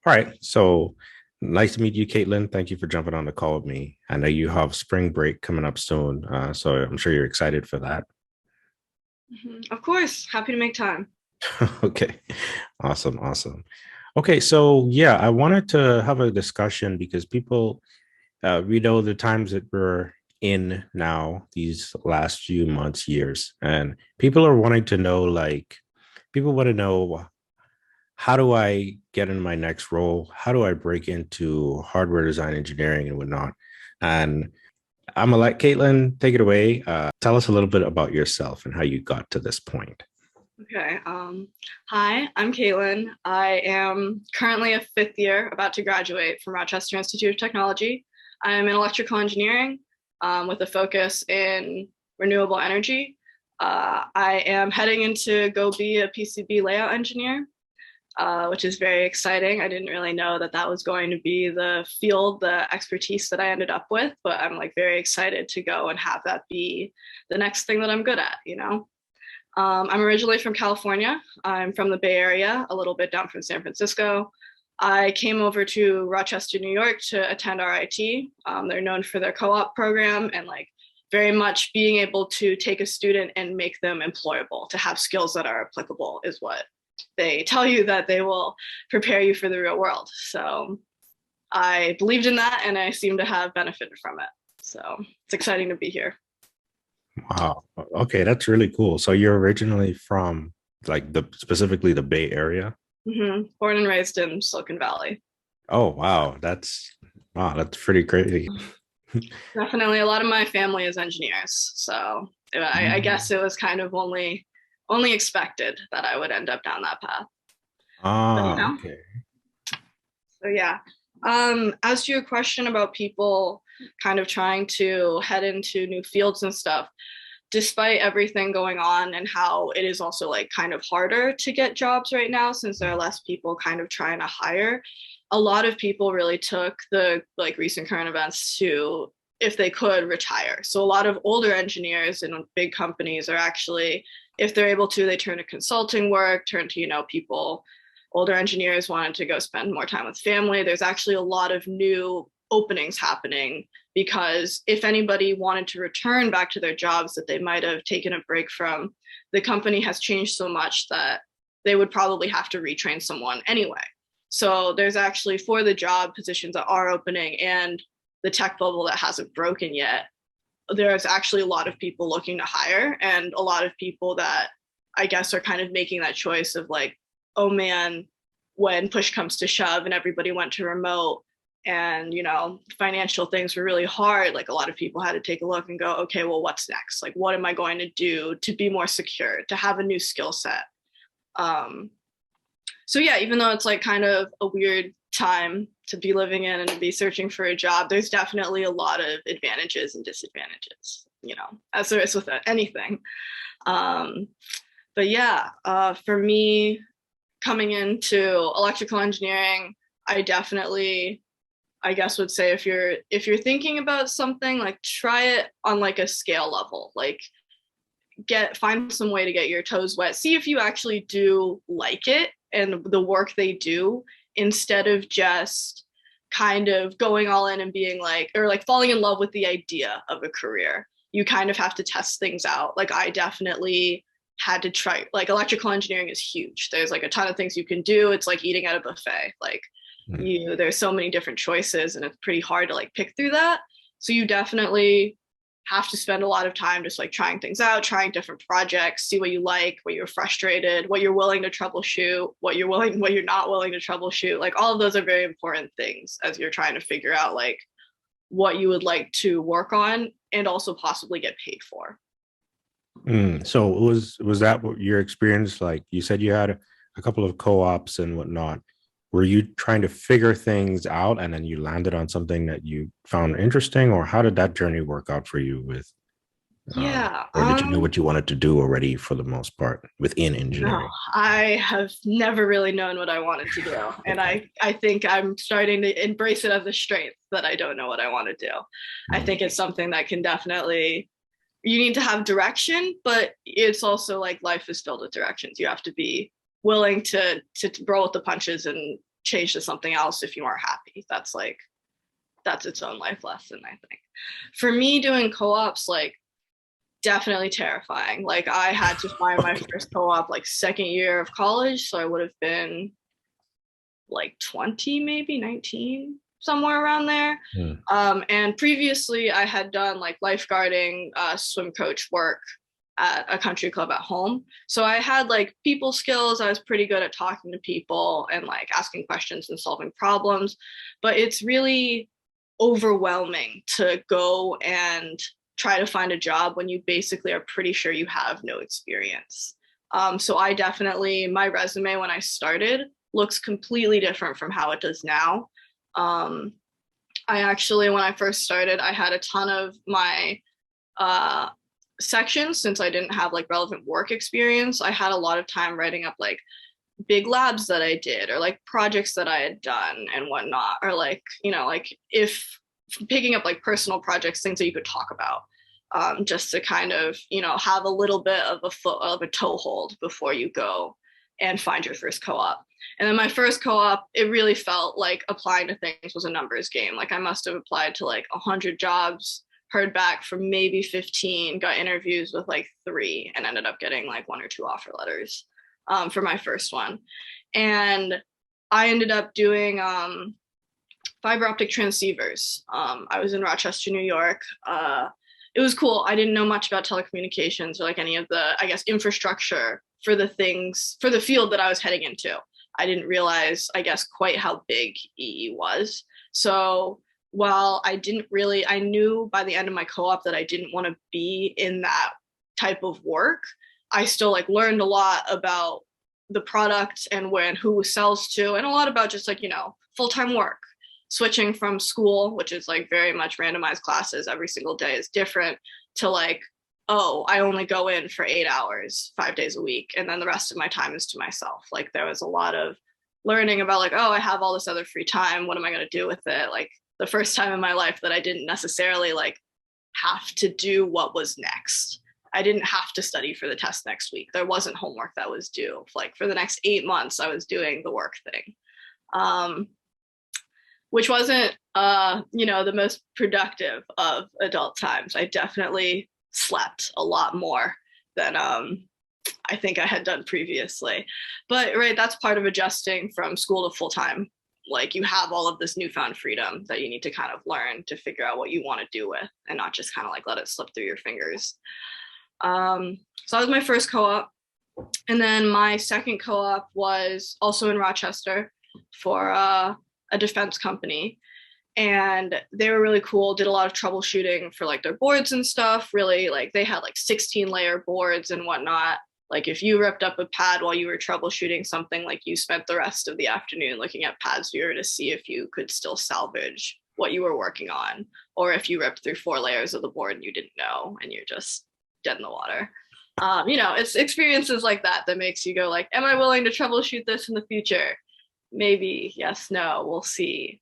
All right. So nice to meet you, Kaitlyn. Thank you for jumping on the call with me. I know you have spring break coming up soon, so I'm sure you're excited for that. Of course, happy to make time. Okay. Awesome. Awesome. Okay. So, yeah, I wanted to have a discussion because people, we know the times that we're in now, these last few months, years, and people are wanting to know, people want to know how do I get in my next role? How do I break into hardware design engineering and whatnot? And I'm gonna let Kaitlyn take it away. Tell us a little bit about yourself and how you got to this point. Okay. Hi, I'm Kaitlyn. I am currently a fifth year, about to graduate from Rochester Institute of Technology. I'm in electrical engineering with a focus in renewable energy. I am heading into go be a PCB layout engineer, which is very exciting. I didn't really know that that was going to be the field, the expertise that I ended up with, but I'm like very excited to go and have that be the next thing that I'm good at. I'm originally from California. I'm from the Bay Area, a little bit down from San Francisco. I came over to Rochester, New York to attend RIT. They're known for their co-op program and like very much being able to take a student and make them employable, to have skills that are applicable is what they tell you that they will prepare you for the real world. So I believed in that and I seem to have benefited from it. So it's exciting to be here. Wow. Okay, that's really cool. So you're originally from like the specifically the Bay Area? Born and raised in Silicon Valley. Oh, wow, that's pretty crazy. Definitely a lot of my family is engineers. So I Mm. guess it was kind of only expected that I would end up down that path. But Okay. so yeah. As to your question about people kind of trying to head into new fields and stuff, despite everything going on and how it is also like kind of harder to get jobs right now since there are less people kind of trying to hire, a lot of people really took the like recent current events to, if they could, retire. So a lot of older engineers in big companies are actually, if they're able to, they turn to consulting work, turn to, people, older engineers wanted to go spend more time with family. There's actually a lot of new openings happening because if anybody wanted to return back to their jobs that they might have taken a break from, the company has changed so much that they would probably have to retrain someone anyway. So there's actually, for the job positions that are opening and the tech bubble that hasn't broken yet, there's actually a lot of people looking to hire and a lot of people that I guess are kind of making that choice of like, oh man, when push comes to shove and everybody went to remote and financial things were really hard, like a lot of people had to take a look and go, okay, well, what's next? Like, what am I going to do to be more secure, to have a new skill set? um so yeah, even though it's like kind of a weird time to be living in and to be searching for a job, there's definitely a lot of advantages and disadvantages, as there is with anything. um but yeah, for me, coming into electrical engineering, I definitely, I guess, would say if you're thinking about something, like try it on like a scale level. Like find some way to get your toes wet. See if you actually do like it and the work they do, instead of just kind of going all in and being like, or like falling in love with the idea of a career. You kind of have to test things out. Like I definitely had to try, like electrical engineering is huge. There's like a ton of things you can do. It's like eating at a buffet. Like Mm. there's so many different choices and it's pretty hard to like pick through that. So you definitely have to spend a lot of time just like trying things out, trying different projects, see what you like, what you're frustrated, what you're willing to troubleshoot, what you're not willing to troubleshoot. Like all of those are very important things as you're trying to figure out like what you would like to work on and also possibly get paid for. So was that what your experience like? You said you had a couple of co-ops and whatnot. Were you trying to figure things out and then you landed on something that you found interesting, or how did that journey work out for you with Yeah. or did you know what you wanted to do already for the most part within No, engineering? I have never really known what I wanted to do. And Okay. I think I'm starting to embrace it as a strength that I don't know what I want to do. I Mm. think it's something that can definitely, you need to have direction, but it's also like life is filled with directions. You have to be willing to roll with the punches and change to something else if you aren't happy. That's its own life lesson, I think. For me, doing co-ops, like, definitely terrifying. Like, I had to find my first co-op like second year of college, so I would have been like 20, maybe 19, somewhere around there. Mm. And previously I had done like lifeguarding, swim coach work at a country club at home. So I had like people skills. I was pretty good at talking to people and like asking questions and solving problems. But it's really overwhelming to go and try to find a job when you basically are pretty sure you have no experience. So I definitely, my resume when I started looks completely different from how it does now. I actually, when I first started, I had a ton of my sections, since I didn't have like relevant work experience. I had a lot of time writing up like big labs that I did, or like projects that I had done and whatnot, or like, you know, like if picking up like personal projects, things that you could talk about, just to kind of, you know, have a little bit of a toehold before you go and find your first co-op. And then my first co-op, it really felt like applying to things was a numbers game. Like, I must have applied to like 100 jobs, heard back from maybe 15, got interviews with like 3, and ended up getting like 1 or 2 offer letters for my first one. And I ended up doing fiber optic transceivers. I was in Rochester, New York. It was cool. I didn't know much about telecommunications or like any of the, I guess, infrastructure for the field that I was heading into. I didn't realize, I guess, quite how big EE was. So while I knew by the end of my co-op that I didn't want to be in that type of work, I still like learned a lot about the product and who sells to, and a lot about just like, you know, full-time work. Switching from school, which is like very much randomized classes every single day, is different, to like, oh, I only go in for 8 hours, 5 days a week, and then the rest of my time is to myself. Like, there was a lot of learning about like, oh, I have all this other free time. What am I going to do with it? Like, the first time in my life that I didn't necessarily like have to do what was next. I didn't have to study for the test next week. There wasn't homework that was due. Like, for the next 8 months, I was doing the work thing. Which wasn't, you know, the most productive of adult times. I definitely slept a lot more than I think I had done previously. But right, that's part of adjusting from school to full-time. Like, you have all of this newfound freedom that you need to kind of learn to figure out what you want to do with, and not just kind of like let it slip through your fingers. So that was my first co-op. And then my second co-op was also in Rochester for a defense company, and they were really cool. Did a lot of troubleshooting for like their boards and stuff. Really, like, they had like 16-layer boards and whatnot. Like, if you ripped up a pad while you were troubleshooting something, like, you spent the rest of the afternoon looking at pads viewer to see if you could still salvage what you were working on, or if you ripped through 4 layers of the board and you didn't know and you're just dead in the water. You know, it's experiences like that that makes you go like, am I willing to troubleshoot this in the future? Maybe, yes, no, we'll see.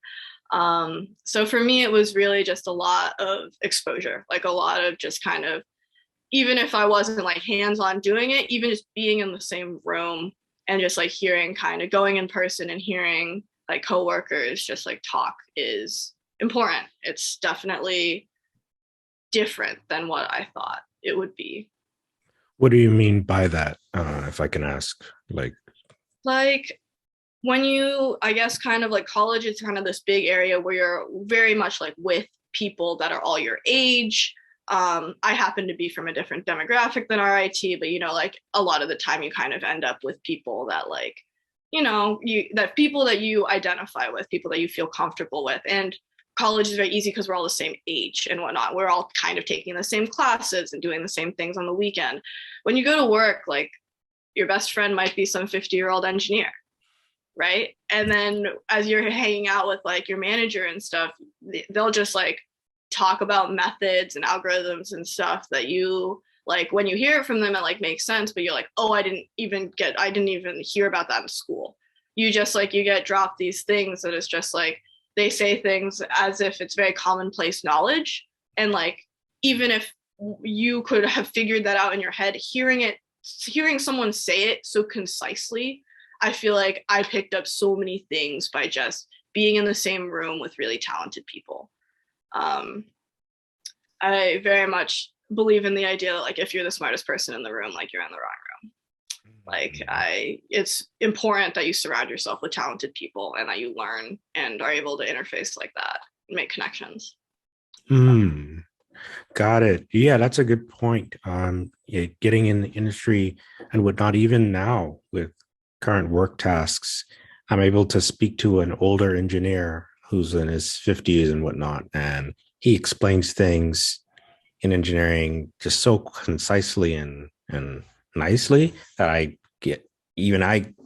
So for me, it was really just a lot of exposure, like a lot of just kind of, even if I wasn't like hands-on doing it, even just being in the same room and just like hearing, kind of going in person and hearing like coworkers just like talk is important. It's definitely different than what I thought it would be. What do you mean by that, if I can ask? Like, when you, I guess, kind of like college is kind of this big area where you're very much like with people that are all your age. I happen to be from a different demographic than RIT, but, you know, like, a lot of the time you kind of end up with people that, like, you know, people that you identify with, people that you feel comfortable with. And college is very easy because we're all the same age and whatnot. We're all kind of taking the same classes and doing the same things on the weekend. When you go to work, like, your best friend might be some 50-year-old engineer, right? And then as you're hanging out with like your manager and stuff, they'll just like talk about methods and algorithms and stuff that you like, when you hear it from them, it like makes sense, but you're like, oh, I didn't even hear about that in school. You just like, you get dropped these things that is just like, they say things as if it's very commonplace knowledge. And like, even if you could have figured that out in your head, hearing someone say it so concisely, I feel like I picked up so many things by just being in the same room with really talented people. Um, I very much believe in the idea that like if you're the smartest person in the room, like you're in the wrong room. Like it's important that you surround yourself with talented people and that you learn and are able to interface like that and make connections. Hmm. Got it. Yeah, that's a good point. Yeah, getting in the industry and whatnot, even now with current work tasks, I'm able to speak to an older engineer who's in his 50s and whatnot, and he explains things in engineering just so concisely and nicely that I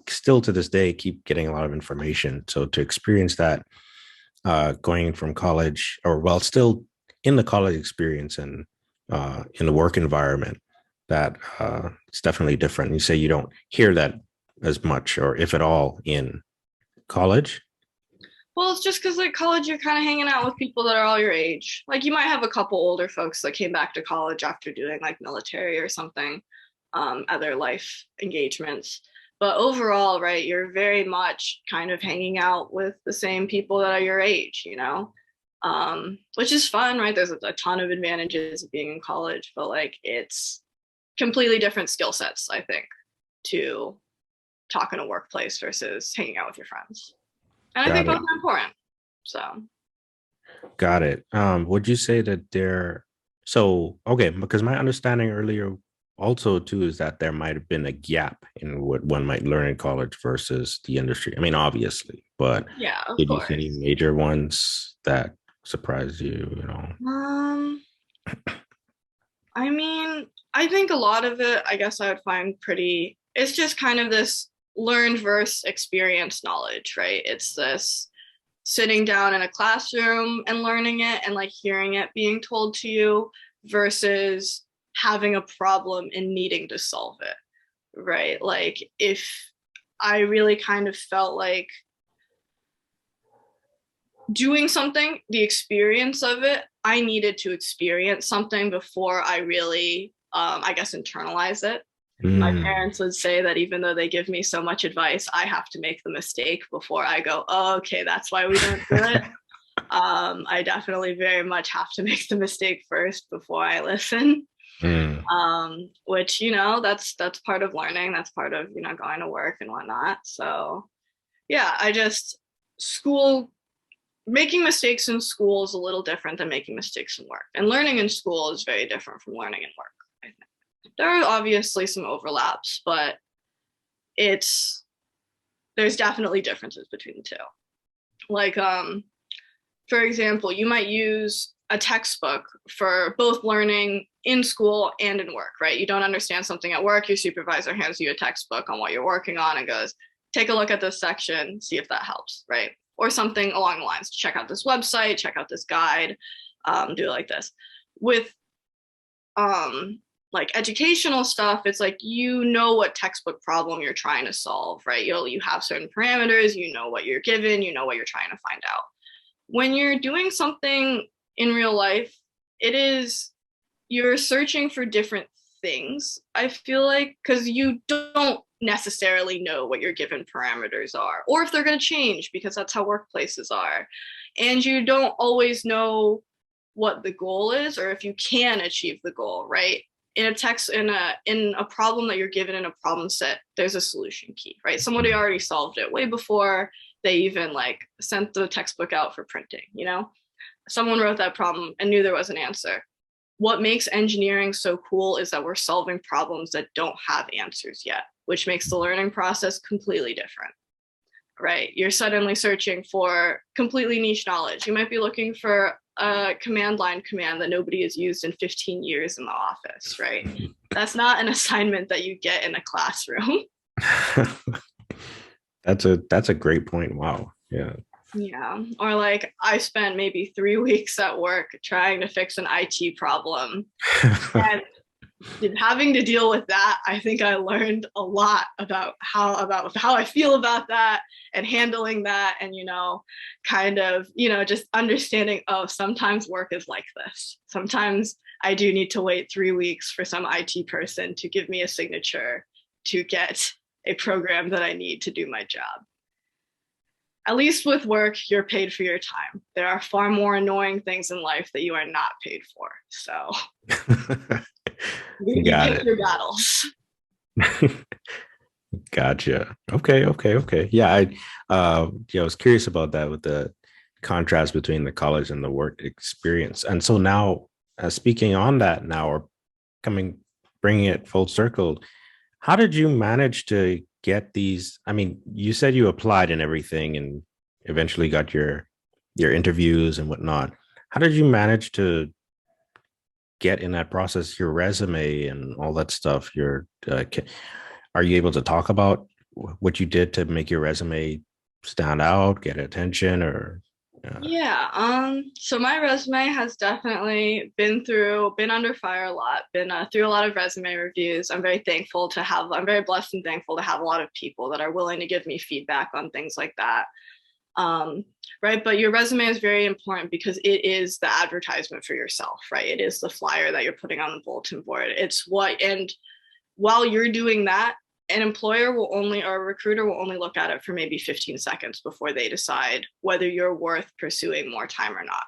still to this day keep getting a lot of information. So to experience that going from college or well still in the college experience and in the work environment that it's definitely different. You say you don't hear that as much or if at all in college. Well, it's just because like college, you're kind of hanging out with people that are all your age. Like you might have a couple older folks that came back to college after doing like military or something, other life engagements. But overall, right, you're very much kind of hanging out with the same people that are your age, which is fun, right? There's a ton of advantages of being in college, but like it's completely different skill sets, I think, to talk in a workplace versus hanging out with your friends. And I think Got both it. are important. So Got it. Would you say that they're so okay? Because my understanding earlier also too is that there might have been a gap in what one might learn in college versus the industry. I mean, obviously, but yeah, of did you see any course. major ones that surprised you? You know. Um, I mean, I think a lot of it, I guess I would find pretty, it's just kind of this learned versus experience knowledge, right? It's this sitting down in a classroom and learning it and like hearing it being told to you versus having a problem and needing to solve it, right? Like if I really kind of felt like doing something, the experience of it, I needed to experience something before I really, I guess, internalize it. My Mm, parents would say that even though they give me so much advice, I have to make the mistake before I go, oh, okay, that's why we don't do it. I definitely very much have to make the mistake first before I listen. mm, Which that's part of learning. That's part of going to work and whatnot. So yeah, I just school making mistakes in school is a little different than making mistakes in work, and learning in school is very different from learning in work. I think there are obviously some overlaps, but it's there's definitely differences between the two. Like for example, you might use a textbook for both learning in school and in work, right? You don't understand something at work, your supervisor hands you a textbook on what you're working on and goes, take a look at this section, see if that helps, right? Or something along the lines, check out this website, check out this guide, do it like this. With like educational stuff, it's like what textbook problem you're trying to solve, right? You have certain parameters, you know what you're given, you know what you're trying to find out. When you're doing something in real life, it is you're searching for different things, I feel like, because you don't necessarily know what your given parameters are or if they're going to change because that's how workplaces are. And you don't always know what the goal is or if you can achieve the goal, right? In a text in a problem that you're given in a problem set, there's a solution key, right? Somebody already solved it way before they even like sent the textbook out for printing. Someone wrote that problem and knew there was an answer. What makes engineering so cool is that we're solving problems that don't have answers yet, which makes the learning process completely different, right? You're suddenly searching for completely niche knowledge. You might be looking for a command line command that nobody has used in 15 years in the office, right? That's not an assignment that you get in a classroom. that's a great point. Wow. Yeah. Yeah. Or like I spent maybe 3 weeks at work trying to fix an IT problem. And having to deal with that, I think I learned a lot about how I feel about that and handling that and kind of, just understanding, oh, sometimes work is like this. Sometimes I do need to wait 3 weeks for some IT person to give me a signature to get a program that I need to do my job. At least with work, you're paid for your time. There are far more annoying things in life that you are not paid for. So you Got pick it. your battles. Gotcha. Okay. Yeah, I was curious about that with the contrast between the college and the work experience. And so now, speaking on that now, or coming, bringing it full circle, how did you manage to get these? I mean, you said you applied and everything, and eventually got your interviews and whatnot. How did you manage to get in that process your resume and all that stuff? Are you able to talk about what you did to make your resume stand out, get attention, or Yeah, so my resume has definitely been under fire a lot, been through a lot of resume reviews. I'm very blessed and thankful to have a lot of people that are willing to give me feedback on things like that. Um, right, but your resume is very important because it is the advertisement for yourself, right? It is the flyer that you're putting on the bulletin board. And while you're doing that, an employer will only, or a recruiter will only look at it for maybe 15 seconds before they decide whether you're worth pursuing more time or not.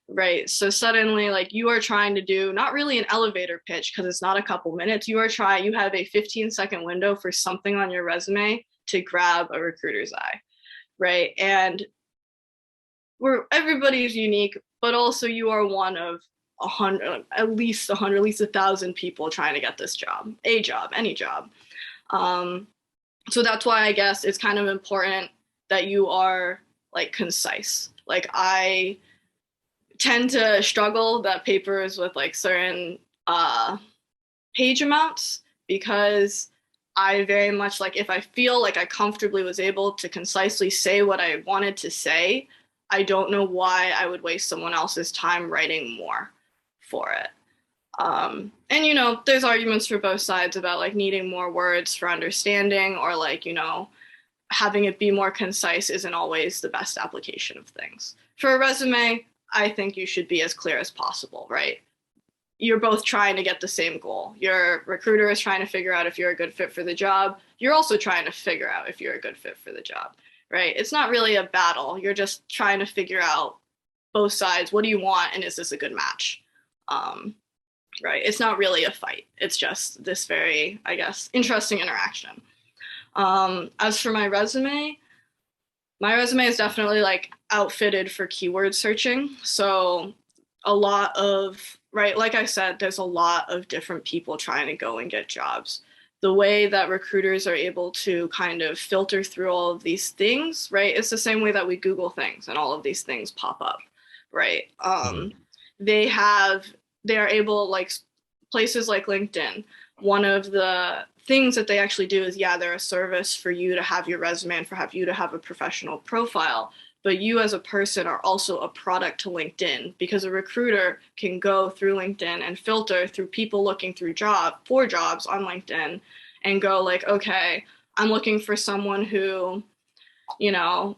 Right. So suddenly, like, you are trying to do not really an elevator pitch because it's not a couple minutes. You have a 15-second window for something on your resume to grab a recruiter's eye. Right. And everybody's unique, but also you are one of 100, at least 100, at least 1,000 people trying to get this job, any job. Um, so that's why I guess it's kind of important that you are like concise. Like, I tend to struggle that papers with like certain page amounts because I very much like, if I feel like I comfortably was able to concisely say what I wanted to say, I don't know why I would waste someone else's time writing more for it. And there's arguments for both sides about like needing more words for understanding, or like, having it be more concise isn't always the best application of things. For a resume, I think you should be as clear as possible, right? You're both trying to get the same goal. Your recruiter is trying to figure out if you're a good fit for the job. You're also trying to figure out if you're a good fit for the job, right? It's not really a battle. You're just trying to figure out both sides. What do you want? And is this a good match? Right? It's not really a fight. It's just this very, I guess, interesting interaction. As for my resume is definitely like outfitted for keyword searching. So a lot of, right, like I said, there's a lot of different people trying to go and get jobs. The way that recruiters are able to kind of filter through all of these things, right? It's the same way that we Google things and all of these things pop up, right? Mhm. They have, they are able, like places like LinkedIn, one of the things that they actually do is, yeah, they're a service for you to have your resume and for you to have a professional profile, but you as a person are also a product to LinkedIn, because a recruiter can go through LinkedIn and filter through people looking for jobs on LinkedIn and go like, okay, I'm looking for someone who, you know,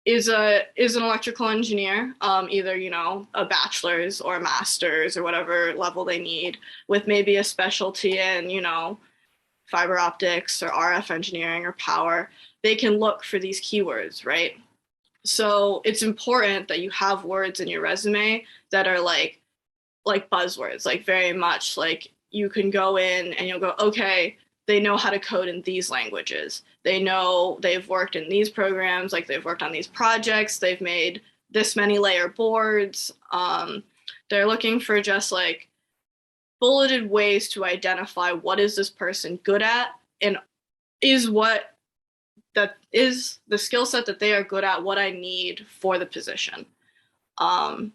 is an electrical engineer, either a bachelor's or a master's or whatever level they need, with maybe a specialty in fiber optics or RF engineering or power. They can look for these keywords, right? So it's important that you have words in your resume that are like buzzwords, like very much like you can go in and you'll go, okay, they know how to code in these languages. They know they've worked in these programs, like they've worked on these projects, they've made this many layer boards. They're looking for just like bulleted ways to identify what is this person good at, and is what that is the skill set that they are good at what I need for the position. Um,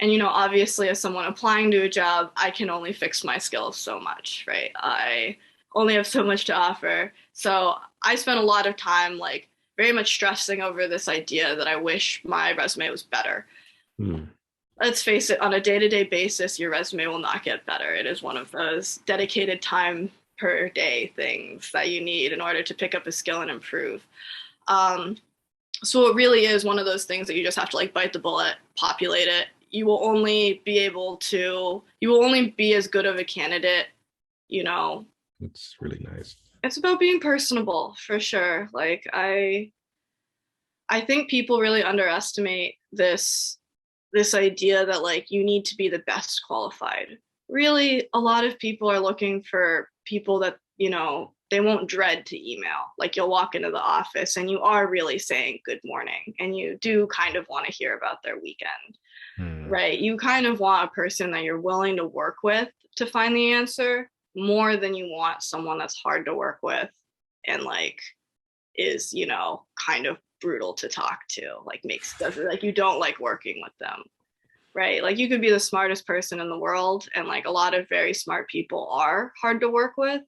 and obviously, as someone applying to a job, I can only fix my skills so much, right? I only have so much to offer. So I spent a lot of time like very much stressing over this idea that I wish my resume was better. Hmm. Let's face it, on a day-to-day basis, your resume will not get better. It is one of those dedicated time per day things that you need in order to pick up a skill and improve. Um, so it really is one of those things that you just have to like bite the bullet, populate it. You will only be as good of a candidate, you know, It's really nice. It's about being personable for sure. Like I think people really underestimate this idea that like you need to be the best qualified. Really, a lot of people are looking for people that, they won't dread to email. Like you'll walk into the office and you are really saying good morning and you do kind of want to hear about their weekend, Hmm. right? You kind of want a person that you're willing to work with to find the answer more than you want someone that's hard to work with and like is, kind of brutal to talk to, like makes doesn't like you don't like working with them, right? Like you could be the smartest person in the world and like a lot of very smart people are hard to work with,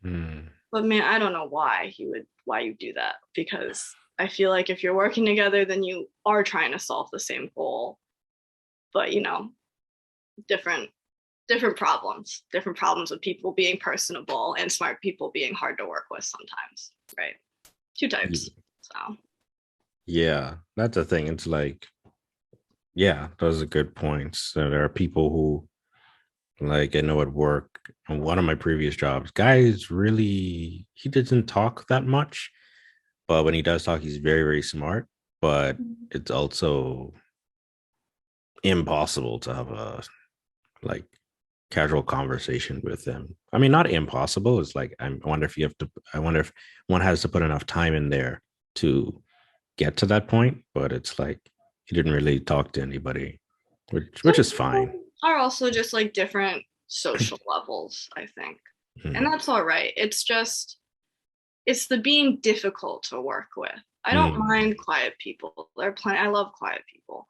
Hmm. but man, I don't know why you do that, because I feel like if you're working together then you are trying to solve the same goal, but different different problems with people being personable and smart people being hard to work with sometimes, right? Two types. So Yeah, that's the thing. It's like, yeah, those are good points. So there are people who, like, I know at work, on one of my previous jobs, guys really, he doesn't talk that much, but when he does talk, he's very, very smart. But it's also impossible to have a like casual conversation with him. I mean, not impossible. It's like I wonder if you have to. I wonder if one has to put enough time in there to get to that point. But it's like he didn't really talk to anybody, which some is fine. people are also just like different social levels, I think. And Hmm. that's all right. It's the being difficult to work with. I don't Hmm. mind quiet people. They're plenty I love quiet people.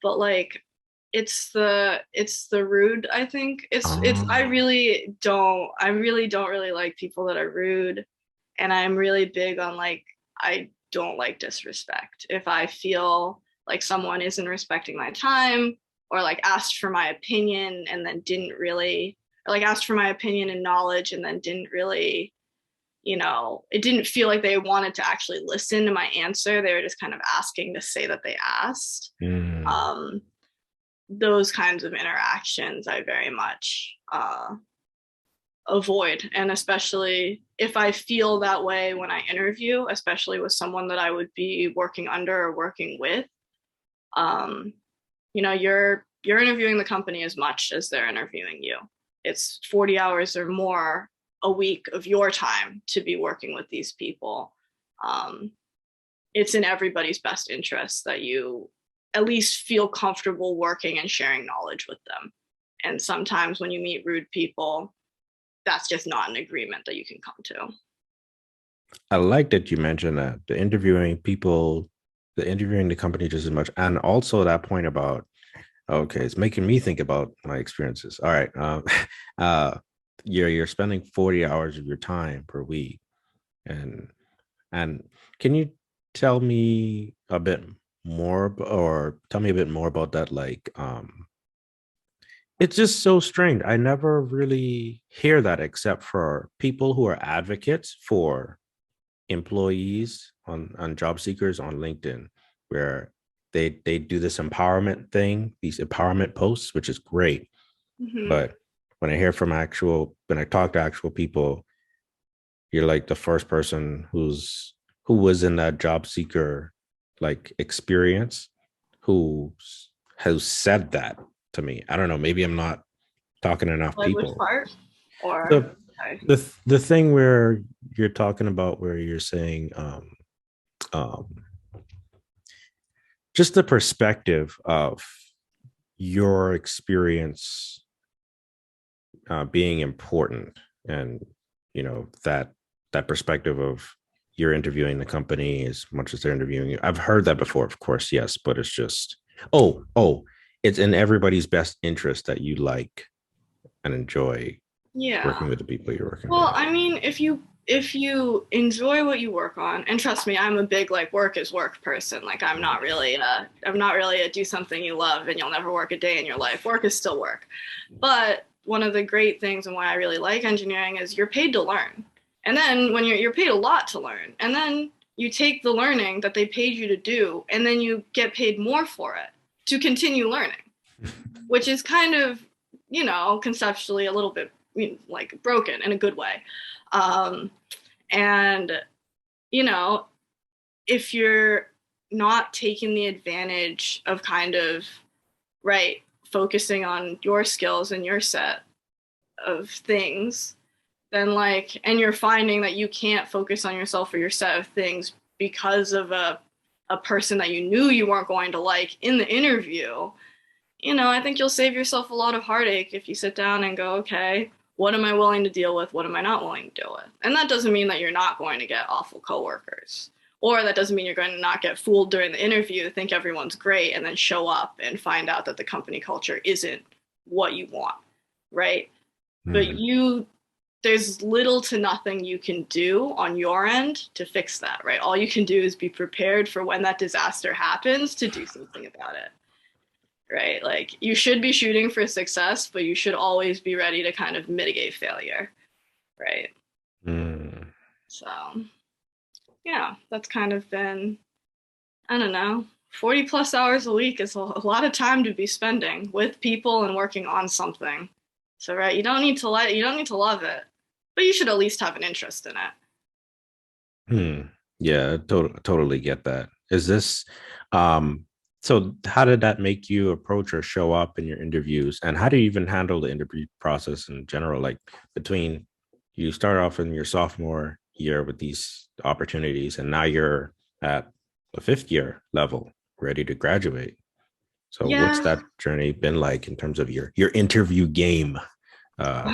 But like it's the rude, I think. It's Oh. I really don't really like people that are rude. And I'm really big on like I don't like disrespect. If I feel like someone isn't respecting my time or like asked for my opinion and then didn't really or like asked for my opinion and knowledge and then didn't really, it didn't feel like they wanted to actually listen to my answer. They were just kind of asking to say that they asked. Hmm. Um, those kinds of interactions I very much avoid. And especially if I feel that way when I interview, especially with someone that I would be working under or working with, um, you're interviewing the company as much as they're interviewing you. It's 40 hours or more a week of your time to be working with these people. Um, it's in everybody's best interest that you at least feel comfortable working and sharing knowledge with them. And sometimes when you meet rude people, that's just not an agreement that you can come to. I like that you mentioned that the interviewing the company just as much, and also that point about okay, it's making me think about my experiences. All right, uh, you're spending 40 hours of your time per week, and and can you tell me a bit more, or tell me a bit more about that? Like, it's just so strange. I never really hear that except for people who are advocates for employees on job seekers on LinkedIn, where they do this empowerment thing, these empowerment posts, which is great. Mm-hmm. But when I talk to actual people, you're like the first person who was in that job seeker like experience who has said that to me. I don't know. Maybe I'm not talking to enough Like which people. part? Or The okay. the thing where you're talking about where you're saying um just the perspective of your experience being important, and that perspective of you're interviewing the company as much as they're interviewing you. I've heard that before, of course, yes, but it's just oh, it's in everybody's best interest that you like and enjoy Yeah. working with the people you're working Well, with. I mean, if you enjoy what you work on, and trust me, I'm a big like work is work person. Like I'm not really a do something you love and you'll never work a day in your life. Work is still work. But one of the great things and why I really like engineering is you're paid to learn. And then when you're paid a lot to learn. And then you take the learning that they paid you to do and then you get paid more for it to continue learning, which is kind of, conceptually a little bit like broken in a good way. Um, And, you know, if you're not taking the advantage of kind of, right, focusing on your skills and your set of things, then like, and you're finding that you can't focus on yourself or your set of things because of a person that you knew you weren't going to like in the interview, I think you'll save yourself a lot of heartache if you sit down and go, okay, what am I willing to deal with? What am I not willing to deal with? And that doesn't mean that you're not going to get awful coworkers. Or that doesn't mean you're going to not get fooled during the interview, think everyone's great, and then show up and find out that the company culture isn't what you want, right? But Hmm. there's little to nothing you can do on your end to fix that, right? All you can do is be prepared for when that disaster happens to do something about it, right? Like you should be shooting for success, but you should always be ready to kind of mitigate failure, right? Hmm. So, yeah, that's kind of been, I don't know, 40 plus hours a week is a lot of time to be spending with people and working on something. So, right, you don't need to love it, but you should at least have an interest in it. Hmm. Yeah, totally get that. Is this um so how did that make you approach or show up in your interviews? And how do you even handle the interview process in general? Like between you start off in your sophomore year with these opportunities and now you're at the fifth year level, ready to graduate. So what's Yeah. that journey been like in terms of your interview game? Uh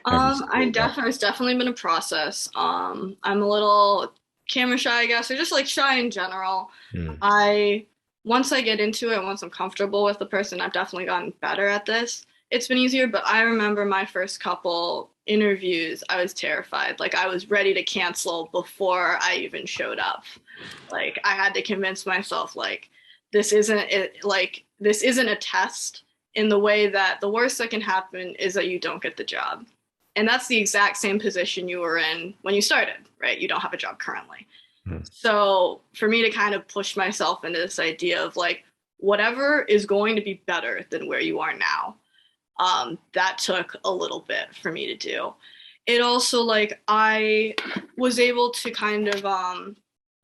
have you I scaled up? definitely it's definitely been a process. I'm a little camera shy, I guess, or just like shy in general. Hmm. I Once I get into it, once I'm comfortable with the person, I've definitely gotten better at this. It's been easier, but I remember my first couple interviews, I was terrified. Like I was ready to cancel before I even showed up. Like I had to convince myself like this isn't a test in the way that the worst that can happen is that you don't get the job. And that's the exact same position you were in when you started, right? You don't have a job currently. Hmm. So for me to kind of push myself into this idea of like, whatever is going to be better than where you are now, that took a little bit for me to do. It also like I was able to kind of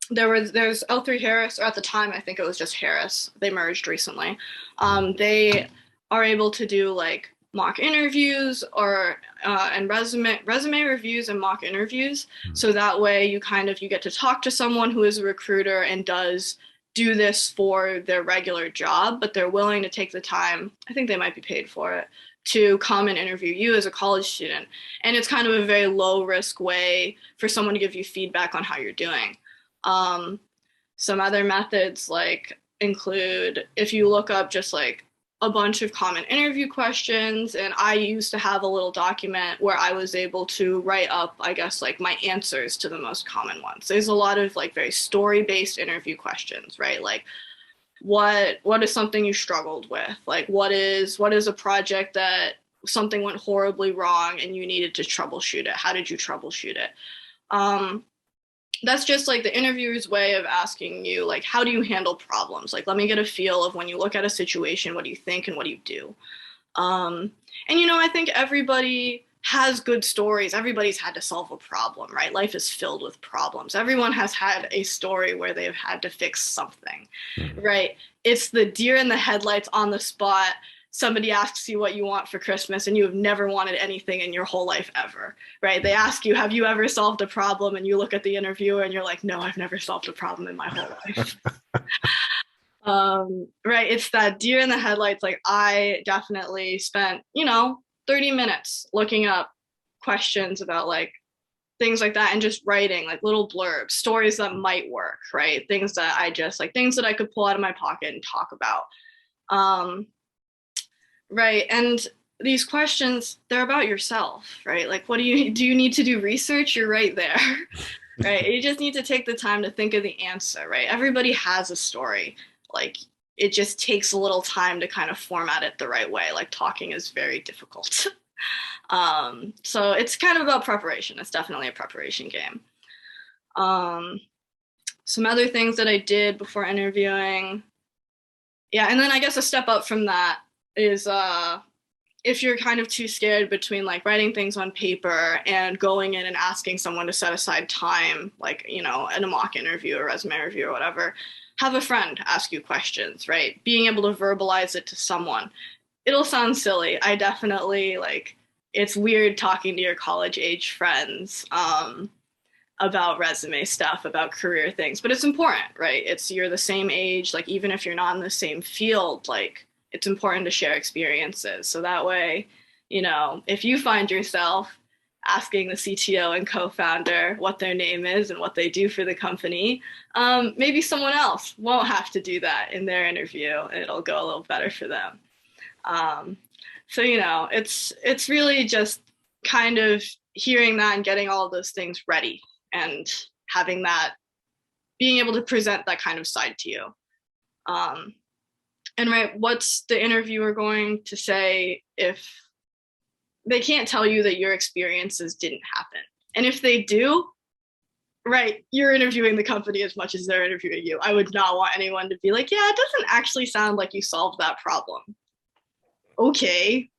there's L3 Harris, or at the time I think it was just Harris. They merged recently. They are able to do like mock interviews or and resume reviews and mock interviews. Hmm. So that way you get to talk to someone who is a recruiter and does do this for their regular job, but they're willing to take the time. I think they might be paid for it to come and interview you as a college student. And it's kind of a very low risk way for someone to give you feedback on how you're doing. Um, some other methods like include if you look up just like a bunch of common interview questions, and I used to have a little document where I was able to write up, I guess, like my answers to the most common ones. There's a lot of like very story based interview questions, right? Like what is something you struggled with? Like what is a project that something went horribly wrong and you needed to troubleshoot it? How did you troubleshoot it? Um, that's just like the interviewer's way of asking you like how do you handle problems, like let me get a feel of when you look at a situation, what do you think and what do you do. um, and I think everybody has good stories. Everybody's had to solve a problem, right? Life is filled with problems. Everyone has had a story where they've had to fix something, Hmm. right? It's the deer in the headlights on the spot. Somebody asks you what you want for Christmas and you have never wanted anything in your whole life ever, right? They ask you, have you ever solved a problem? And you look at the interviewer and you're like, no, I've never solved a problem in my whole life. Right. It's that deer in the headlights. Like I definitely spent, 30 minutes looking up questions about like things like that and just writing like little blurbs, stories that might work, right? Things that I just like, things that I could pull out of my pocket and talk about. Um, right. And these questions, they're about yourself, right? Like, do you need to do research? You're right there, right? You just need to take the time to think of the answer, right? Everybody has a story. Like, it just takes a little time to kind of format it the right way. Like, talking is very difficult. So it's kind of about preparation. It's definitely a preparation game. Um, some other things that I did before interviewing. Yeah, and then I guess a step up from that is if you're kind of too scared between like writing things on paper and going in and asking someone to set aside time, like, you know, in a mock interview or resume review or whatever, have a friend ask you questions, right? Being able to verbalize it to someone. It'll sound silly. I definitely like, it's weird talking to your college age friends about resume stuff, about career things, but it's important, right? It's, you're the same age, like even if you're not in the same field, like it's important to share experiences. So that way, you know, if you find yourself asking the CTO and co-founder what their name is and what they do for the company, maybe someone else won't have to do that in their interview and it'll go a little better for them. Um, so, you know, it's really just kind of hearing that and getting all of those things ready and having that, being able to present that kind of side to you. And right, what's the interviewer going to say if they can't tell you that your experiences didn't happen? And if they do, right, you're interviewing the company as much as they're interviewing you. I would not want anyone to be like, yeah, it doesn't actually sound like you solved that problem. Okay.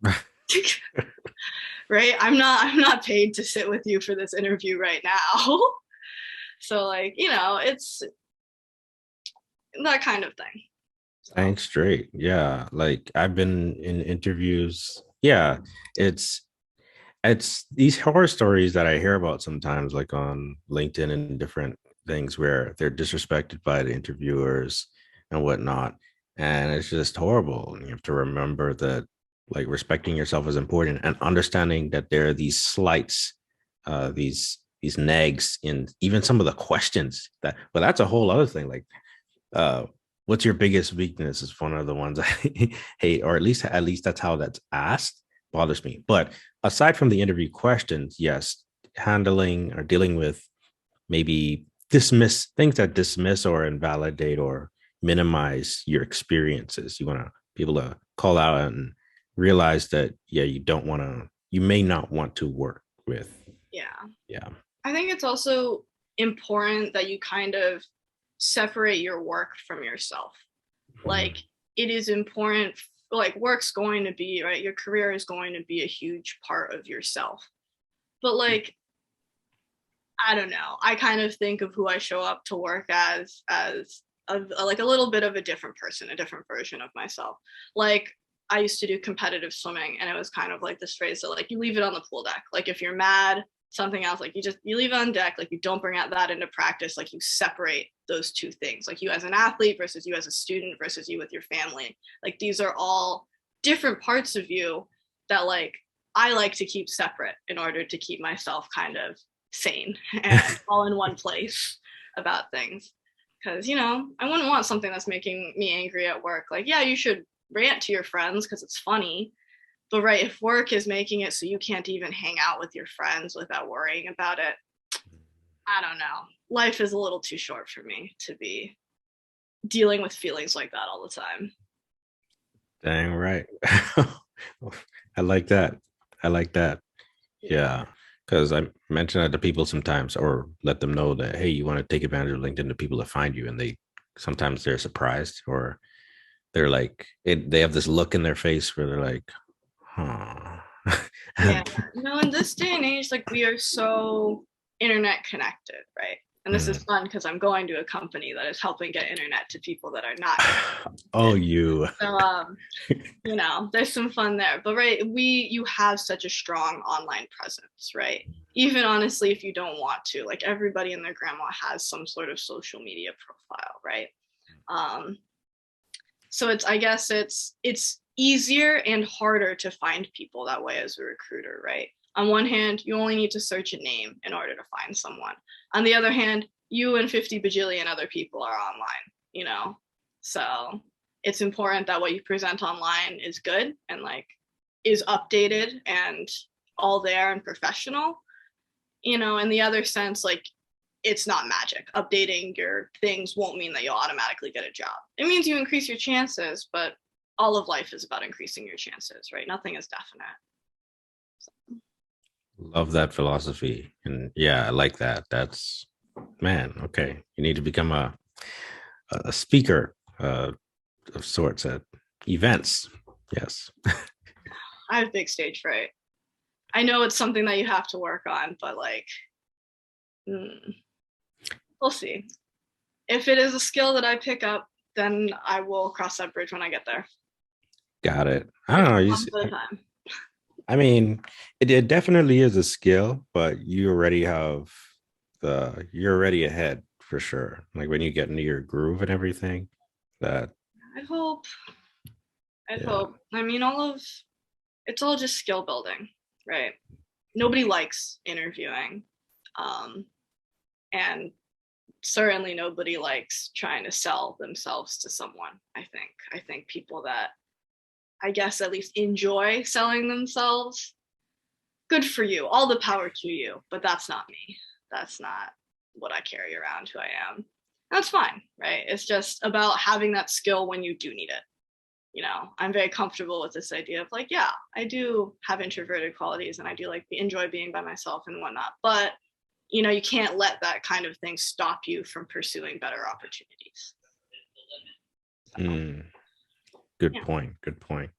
Right? I'm not paid to sit with you for this interview right now. So like, you know, it's that kind of thing. So. Thanks, straight. Yeah. Like I've been in interviews. Yeah. It's it's these horror stories that I hear about sometimes, like on LinkedIn and different things where they're disrespected by the interviewers and whatnot. And it's just horrible. And you have to remember that like respecting yourself is important and understanding that there are these slights, these nags in even some of the questions that, but that's a whole other thing. Like uh what's your biggest weakness is one of the ones I hate, or at least that's how that's asked, bothers me. But aside from the interview questions, yes, handling or dealing with maybe dismiss things that dismiss or invalidate or minimize your experiences. You want to be able to call out and realize that, yeah, you may not want to work with. Yeah. Yeah. I think it's also important that you kind of separate your work from yourself. Like it is important, like work's going to be, right? Your career is going to be a huge part of yourself. But like, I don't know. I kind of think of who I show up to work as like a little bit of a different person, a different version of myself. Like I used to do competitive swimming and it was kind of like this phrase that like you leave it on the pool deck. Like if you're mad, something else, like you leave it on deck, like you don't bring out that into practice, like you separate those two things, like you as an athlete versus you as a student versus you with your family. Like these are all different parts of you that like I like to keep separate in order to keep myself kind of sane and all in one place about things. Because, you know, I wouldn't want something that's making me angry at work. Like, yeah, you should rant to your friends because it's funny. But right, if work is making it so you can't even hang out with your friends without worrying about it, I don't know. Life is a little too short for me to be dealing with feelings like that all the time. Dang right. I like that. I like that. Yeah. Because I mention that to people sometimes or let them know that, hey, you want to take advantage of LinkedIn to people that find you. And they sometimes they're surprised or they're like, they have this look in their face where they're like, huh. Yeah. No, in this day and age, like we are so internet connected, right? And this is fun because I'm going to a company that is helping get internet to people that are not. Oh, you. So you know, there's some fun there. But right, you have such a strong online presence, right? Even honestly, if you don't want to, like everybody and their grandma has some sort of social media profile, right? Um, so it's, I guess it's easier and harder to find people that way as a recruiter, right? On one hand, you only need to search a name in order to find someone. On the other hand, you and 50 bajillion other people are online, you know? So it's important that what you present online is good and like is updated and all there and professional, you know. In the other sense, like it's not magic. Updating your things won't mean that you'll automatically get a job. It means you increase your chances, but all of life is about increasing your chances, right? Nothing is definite. So. Love that philosophy. And yeah, I like that. That's, man, okay. You need to become a speaker of sorts at events. Yes. I have big stage fright. I know it's something that you have to work on, but like, we'll see. If it is a skill that I pick up, then I will cross that bridge when I get there. Got it. I don't It's know. one at a time. I mean, it definitely is a skill, but you already have you're already ahead for sure. Like when you get into your groove and everything, that I hope. I yeah. hope. I mean, it's all just skill building, right? Nobody likes interviewing, and certainly nobody likes trying to sell themselves to someone. I think people that I guess at least enjoy selling themselves, good for you. All the power to you. But that's not me. That's not what I carry around, who I am. That's fine, right? It's just about having that skill when you do need it. I'm very comfortable with this idea of like, yeah, I do have introverted qualities and I do like enjoy being by myself and whatnot. But you can't let that kind of thing stop you from pursuing better opportunities. Mm, good Yeah. point. Good point.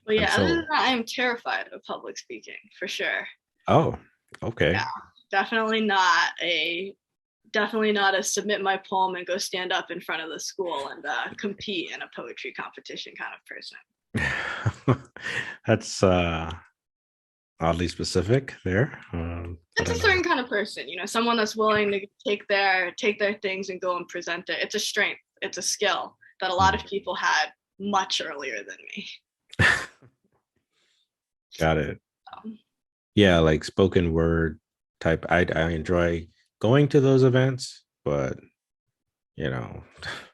But And yeah, other than so, that, I am terrified of public speaking for sure. oh, okay. Yeah, definitely not a submit my poem and go stand up in front of the school and compete in a poetry competition kind of person. That's oddly specific there. I It's a don't know. certain kind of person, someone that's willing to take their things and go and present it. It's a strength, it's a skill that a lot Hmm. of people had much earlier than me. Got it. So, Yeah, like spoken word type. I enjoy going to those events, but you know,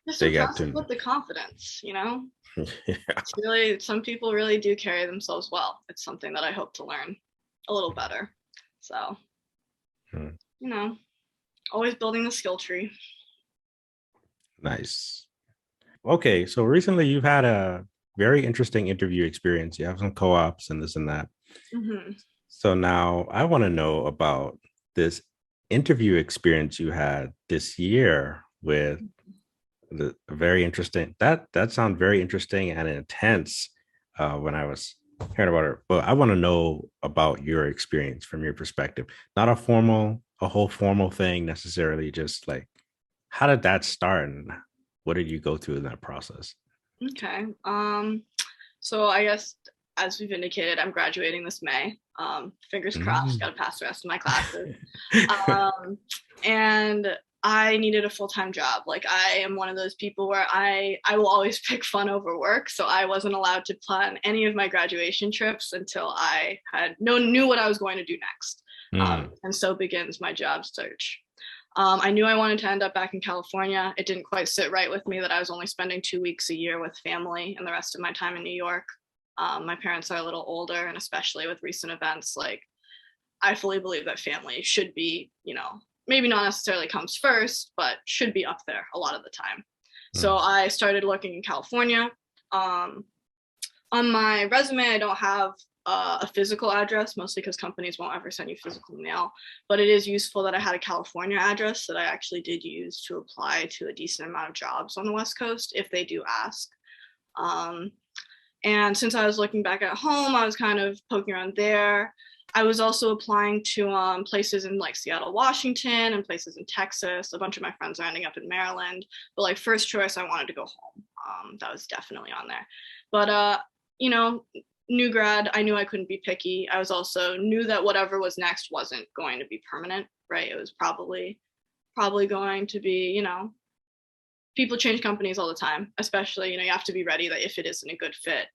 just they got impressive to with the confidence. yeah. It's really, some people really do carry themselves well. It's something that I hope to learn a little better. So, Hmm. you know, always building the skill tree. Nice. Okay, so recently you've had a very interesting interview experience. You have some co-ops and this and that. Mm-hmm. So now I want to know about this interview experience you had this year with the very interesting that sounds very interesting and intense when I was hearing about it. But I want to know about your experience from your perspective, not a whole formal thing necessarily, just like how did that start and what did you go through in that process? Okay. So I guess as we've indicated, I'm graduating this May. Fingers crossed, Mm. gotta pass the rest of my classes. And I needed a full-time job. Like I am one of those people where I will always pick fun over work. So I wasn't allowed to plan any of my graduation trips until I had knew what I was going to do next. Mm. And so begins my job search. I knew I wanted to end up back in California. It didn't quite sit right with me that I was only spending 2 weeks a year with family and the rest of my time in New York. My parents are a little older, and especially with recent events, like I fully believe that family should be, maybe not necessarily comes first, but should be up there a lot of the time. So Mm. I started looking in California. Um, on my resume, I don't have a physical address, mostly because companies won't ever send you physical mail. But it is useful that I had a California address that I actually did use to apply to a decent amount of jobs on the West Coast if they do ask. Um, and since I was looking back at home, I was kind of poking around there. I was also applying to places in like Seattle, Washington, and places in Texas. A bunch of my friends are ending up in Maryland, but like first choice, I wanted to go home. That was definitely on there. But you know, new grad, I knew I couldn't be picky. I was also knew that whatever was next wasn't going to be permanent, right? It was probably going to be, people change companies all the time, especially, you have to be ready that if it isn't a good fit,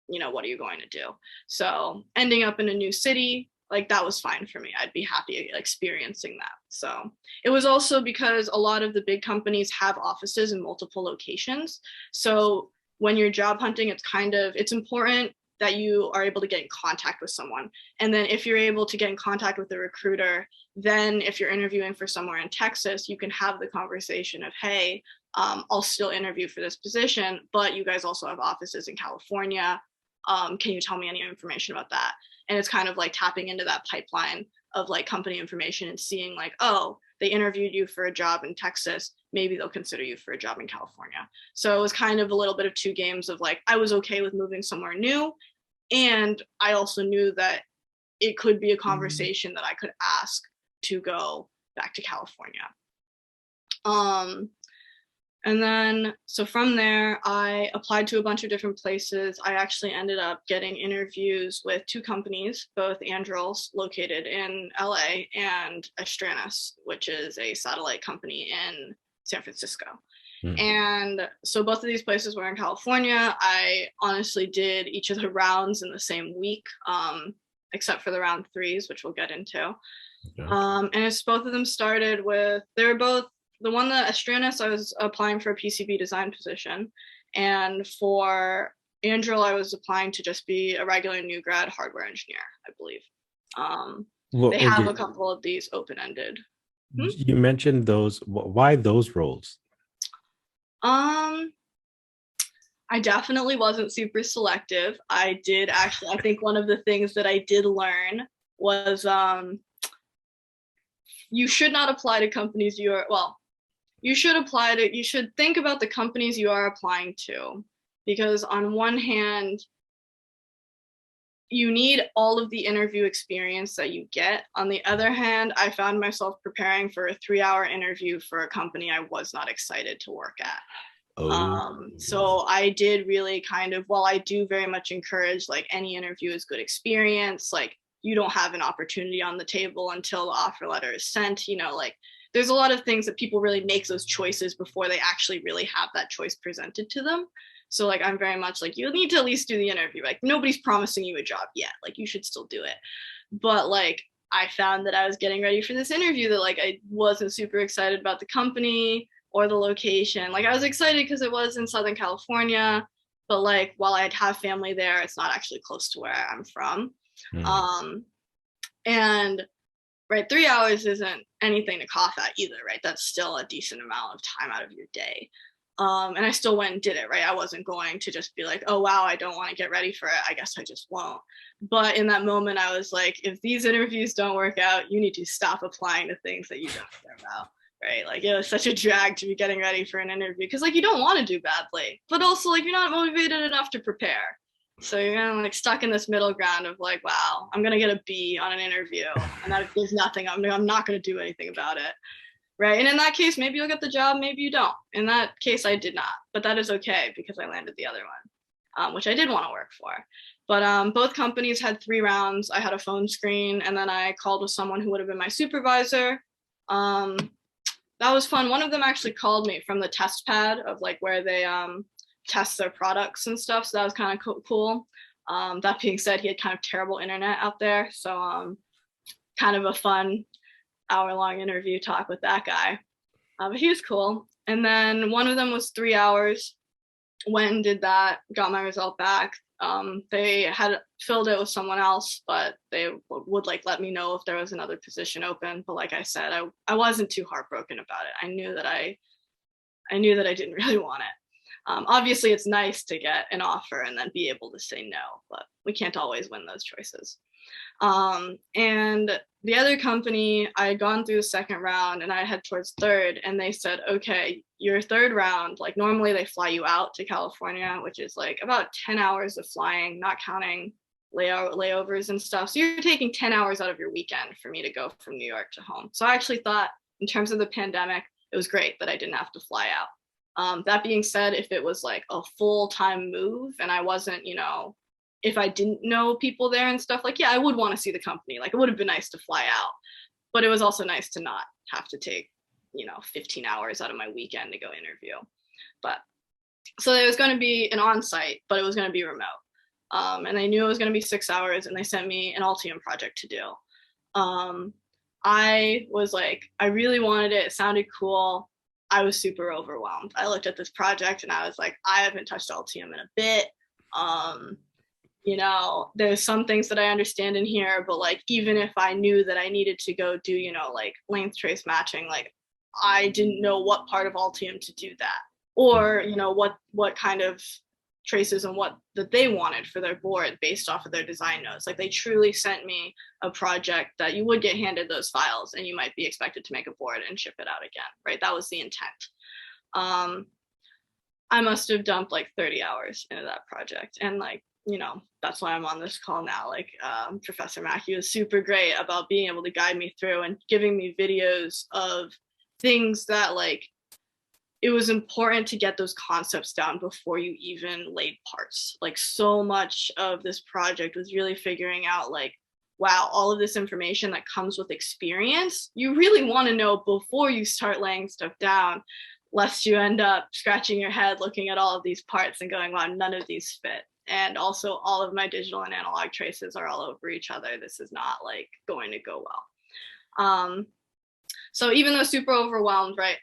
what are you going to do? So ending up in a new city, like that was fine for me. I'd be happy experiencing that. So it was also because a lot of the big companies have offices in multiple locations. So when you're job hunting, it's important that you are able to get in contact with someone. And then if you're able to get in contact with the recruiter, then if you're interviewing for somewhere in Texas, you can have the conversation of, hey, I'll still interview for this position, but you guys also have offices in California. Can you tell me any information about that? And it's kind of like tapping into that pipeline of like company information and seeing like, oh, they interviewed you for a job in Texas, maybe they'll consider you for a job in California. So it was kind of a little bit of two games of like, I was okay with moving somewhere new And I also knew that it could be a conversation that I could ask to go back to California. And then, so from there, I applied to a bunch of different places. I actually ended up getting interviews with 2 companies, both Andurils located in LA and Astranis, which is a satellite company in San Francisco. And so both of these places were in California. I honestly did each of the rounds in the same week, except for the round 3s, which we'll get into. And it's both of them started with, they were both, the one that Astranis, I was applying for a PCB design position. And for Anduril, I was applying to just be a regular new grad hardware engineer, I believe. They have a couple of these open-ended. You mentioned those. Why those roles? I definitely wasn't super selective. I did actually, I think one of the things that I did learn was you should not apply to companies you should think about the companies you are applying to, because on one hand, you need all of the interview experience that you get. On the other hand, I found myself preparing for a 3-hour interview for a company I was not excited to work at. So I did really kind of, while I do very much encourage like any interview is good experience, like you don't have an opportunity on the table until the offer letter is sent, like there's a lot of things that people really make those choices before they actually really have that choice presented to them. So like, I'm very much like, you need to at least do the interview. Like nobody's promising you a job yet. Like you should still do it. But like, I found that I was getting ready for this interview that like, I wasn't super excited about the company or the location. Like I was excited because it was in Southern California, but like, while I'd have family there, it's not actually close to where I'm from. And right, 3 hours isn't anything to cough at either, right? That's still a decent amount of time out of your day. And I still went and did it, right? I wasn't going to just be like, oh, wow, I don't want to get ready for it. I guess I just won't. But in that moment, I was like, if these interviews don't work out, you need to stop applying to things that you don't care about, right? Like it was such a drag to be getting ready for an interview because like you don't want to do badly, but also like you're not motivated enough to prepare. So you're kind of like stuck in this middle ground of like, wow, I'm going to get a B on an interview and that there's nothing, I'm not going to do anything about it. Right. And in that case, maybe you'll get the job, maybe you don't. In that case, I did not, but that is okay because I landed the other one, which I did want to work for. But both companies had 3 rounds. I had a phone screen and then I called with someone who would have been my supervisor. That was fun. One of them actually called me from the test pad of like where they test their products and stuff. So that was kind of cool. That being said, he had kind of terrible internet out there. So kind of a fun hour-long interview talk with that guy. But he was cool. And then one of them was 3 hours. Went and did that, got my result back. They had filled it with someone else, but they would like let me know if there was another position open. But like I said, I wasn't too heartbroken about it. I knew that I didn't really want it. Obviously, it's nice to get an offer and then be able to say no, but we can't always win those choices. And the other company, I had gone through the 2nd round and I head towards 3rd, and they said, okay, your 3rd round, like normally they fly you out to California, which is like about 10 hours of flying, not counting layovers and stuff. So you're taking 10 hours out of your weekend for me to go from New York to home. So I actually thought in terms of the pandemic, it was great that I didn't have to fly out. That being said, if it was like a full-time move and I wasn't, if I didn't know people there and stuff, like, yeah, I would want to see the company. Like, it would have been nice to fly out, but it was also nice to not have to take, 15 hours out of my weekend to go interview. But so it was going to be an on-site, but it was going to be remote. And they knew it was going to be 6 hours, and they sent me an Altium project to do. I was like, I really wanted it. It sounded cool. I was super overwhelmed. I looked at this project and I was like, I haven't touched Altium in a bit. There's some things that I understand in here, but like, even if I knew that I needed to go do, like length trace matching, like I didn't know what part of Altium to do that, or, what kind of traces and what that they wanted for their board based off of their design notes. Like they truly sent me a project that you would get handed those files and you might be expected to make a board and ship it out again, right? That was the intent. I must have dumped like 30 hours into that project, and like that's why I'm on this call now. Like Professor Mackey was super great about being able to guide me through and giving me videos of things that like it was important to get those concepts down before you even laid parts. Like so much of this project was really figuring out like, wow, all of this information that comes with experience, you really want to know before you start laying stuff down, lest you end up scratching your head looking at all of these parts and going, wow, none of these fit. And also all of my digital and analog traces are all over each other. This is not like going to go well. So even though super overwhelmed, right?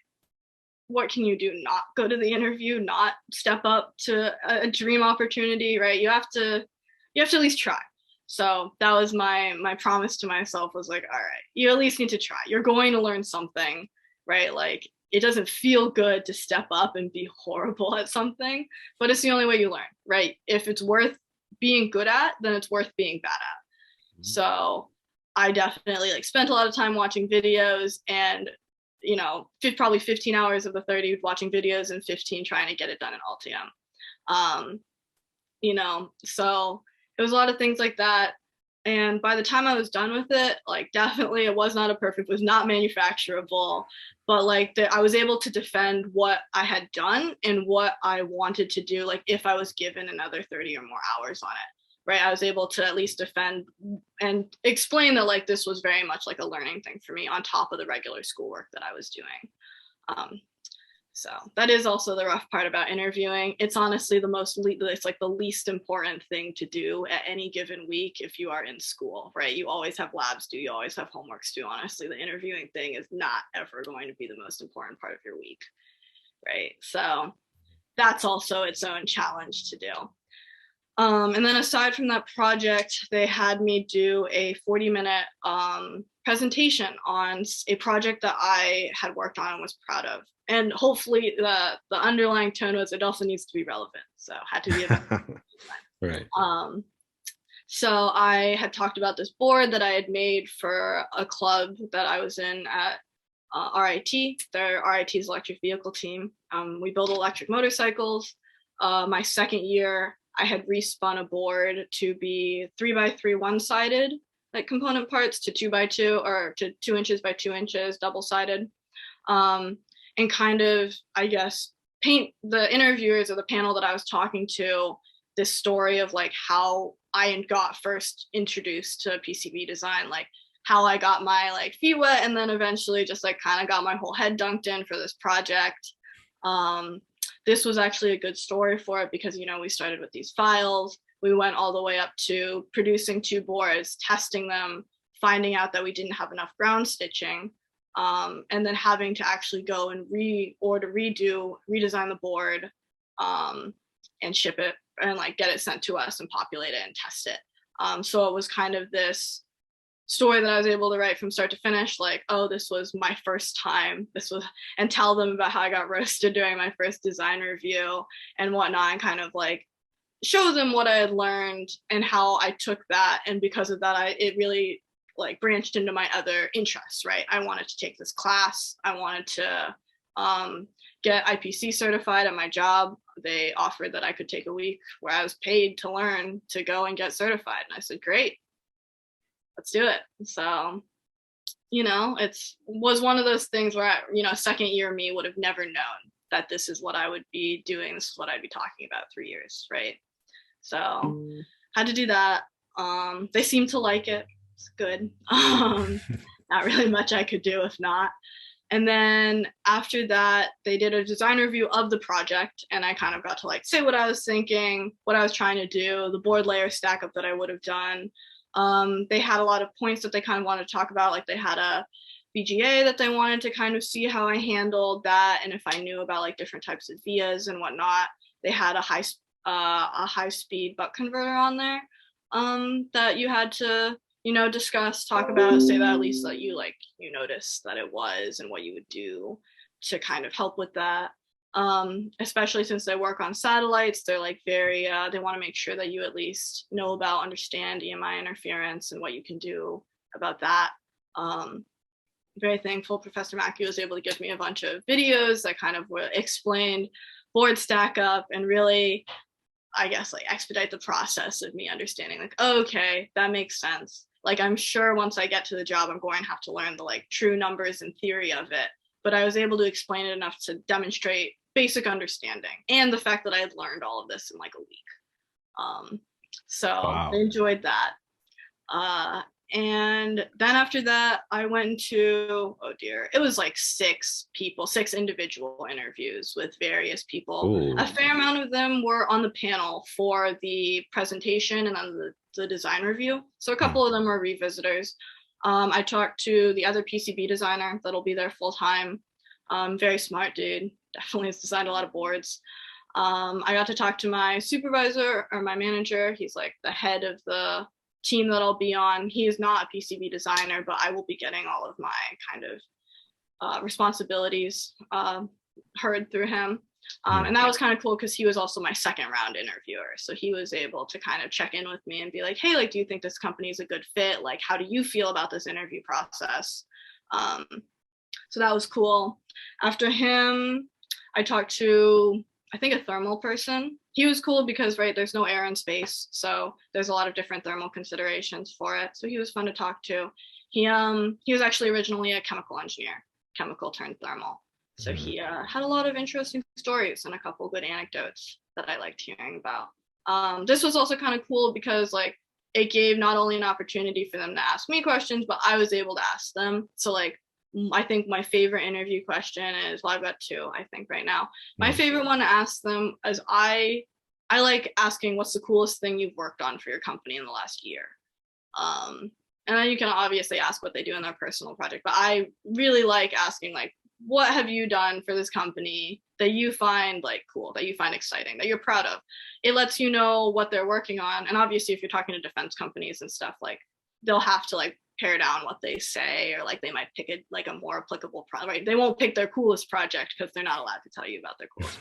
What can you do? Not go to the interview, not step up to a dream opportunity, right? You have to at least try. So that was my promise to myself, was like, all right, you at least need to try. You're going to learn something, right? Like it doesn't feel good to step up and be horrible at something, but it's the only way you learn, right? If it's worth being good at, then it's worth being bad at. So I definitely like spent a lot of time watching videos, and probably 15 hours of the 30 watching videos and 15 trying to get it done in Altium. So it was a lot of things like that. And by the time I was done with it, like definitely it was not manufacturable, but like I was able to defend what I had done and what I wanted to do, like if I was given another 30 or more hours on it. Right, I was able to at least defend and explain that like this was very much like a learning thing for me on top of the regular schoolwork that I was doing. So that is also the rough part about interviewing. It's honestly it's like the least important thing to do at any given week if you are in school, right? You always have labs due, you always have homeworks due. Honestly, the interviewing thing is not ever going to be the most important part of your week, right? So that's also its own challenge to do. And then aside from that project, they had me do a 40-minute presentation on a project that I had worked on and was proud of. And hopefully the underlying tone was it also needs to be relevant. So had to be right. So I had talked about this board that I had made for a club that I was in at RIT. Their RIT's electric vehicle team. We build electric motorcycles. My second year, I had respun a board to be 3x3 one-sided, like component parts, to 2x2 or to 2 inches by 2 inches, double-sided, and kind of, I guess, paint the interviewers or the panel that I was talking to this story of like how I got first introduced to PCB design, like how I got my like feet wet, and then eventually just like kind of got my whole head dunked in for this project. This was actually a good story for it because, we started with these files. We went all the way up to producing 2 boards, testing them, finding out that we didn't have enough ground stitching, and then having to actually go and redesign the board and ship it and like get it sent to us and populate it and test it. So it was kind of this story that I was able to write from start to finish, like, oh, this was my first time, and tell them about how I got roasted during my first design review and whatnot, and kind of like show them what I had learned and how I took that. And because of that, it really like branched into my other interests, right? I wanted to take this class. I wanted to get IPC certified at my job. They offered that I could take a week where I was paid to learn to go and get certified. And I said, great, let's do it. So, it was one of those things where, second year me would have never known that this is what I would be doing. This is what I'd be talking about 3 years, right? So had to do that. They seemed to like it. It's good. Not really much I could do if not. And then after that, they did a design review of the project, and I kind of got to like say what I was thinking, what I was trying to do, the board layer stack up that I would have done. They had a lot of points that they kind of wanted to talk about, like they had a VGA that they wanted to kind of see how I handled that and if I knew about like different types of vias and whatnot. They had a high speed buck converter on there that you had to discuss, talk about, say that at least that you noticed that it was and what you would do to kind of help with that. Especially since they work on satellites, they're like very, they want to make sure that you at least know about, understand EMI interference and what you can do about that. Very thankful Professor Mackey was able to give me a bunch of videos that kind of explained board stack up and really I guess like expedite the process of me understanding like, okay, that makes sense. Like I'm sure once I get to the job, I'm going to have to learn the like true numbers and theory of it. But I was able to explain it enough to demonstrate basic understanding and the fact that I had learned all of this in like a week. So I Wow. enjoyed that. And then after that, I went to, oh dear, it was like 6 individual interviews with various people. A Ooh. fair amount of them were on the panel for the presentation and then the design review. So a Mm. couple of them were revisitors. I talked to the other PCB designer that'll be there full time. Very smart dude, definitely has designed a lot of boards. I got to talk to my supervisor or my manager. He's like the head of the team that I'll be on. He is not a PCB designer, but I will be getting all of my kind of responsibilities heard through him. And that was kind of cool because he was also my second round interviewer. So he was able to kind of check in with me and be like, hey, like, do you think this company is a good fit? Like, how do you feel about this interview process? So that was cool. After him, I talked to, I think, a thermal person. He was cool because, right, there's no air in space. So there's a lot of different thermal considerations for it. So he was fun to talk to. He was actually originally a chemical engineer, chemical turned thermal. So he had a lot of interesting stories and a couple good anecdotes that I liked hearing about. This was also kind of cool because like it gave not only an opportunity for them to ask me questions, but I was able to ask them. So like I think my favorite interview question is, well, I've got 2, I think right now. My favorite one to ask them is I like asking what's the coolest thing you've worked on for your company in the last year. And then you can obviously ask what they do in their personal project, but I really like asking like, what have you done for this company that you find like cool, that you find exciting, that you're proud of? It lets you know what they're working on. And obviously if you're talking to defense companies and stuff, like they'll have to like pare down what they say, or like they might pick it like a more applicable project, right? They won't pick their coolest project because they're not allowed to tell you about their coolest.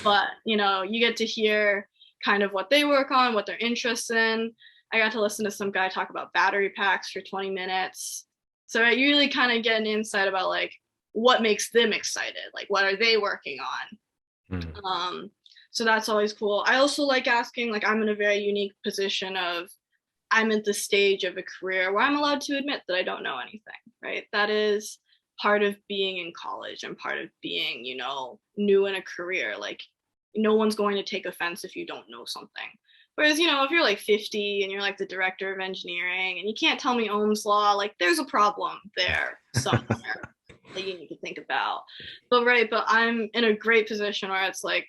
But you know, you get to hear kind of what they work on, what their interests in. I got to listen to some guy talk about battery packs for 20 minutes. So you really kind of get an insight about like what makes them excited, like what are they working on. So that's always cool. I also like asking, like I'm in a very unique position of I'm at the stage of a career where I'm allowed to admit that I don't know anything, right? That is part of being in college and part of being, you know, new in a career. Like no one's going to take offense if you don't know something. Whereas, you know, if you're like 50 and you're like the director of engineering and you can't tell me Ohm's law, like there's a problem there somewhere that you need to think about. But I'm in a great position where it's like,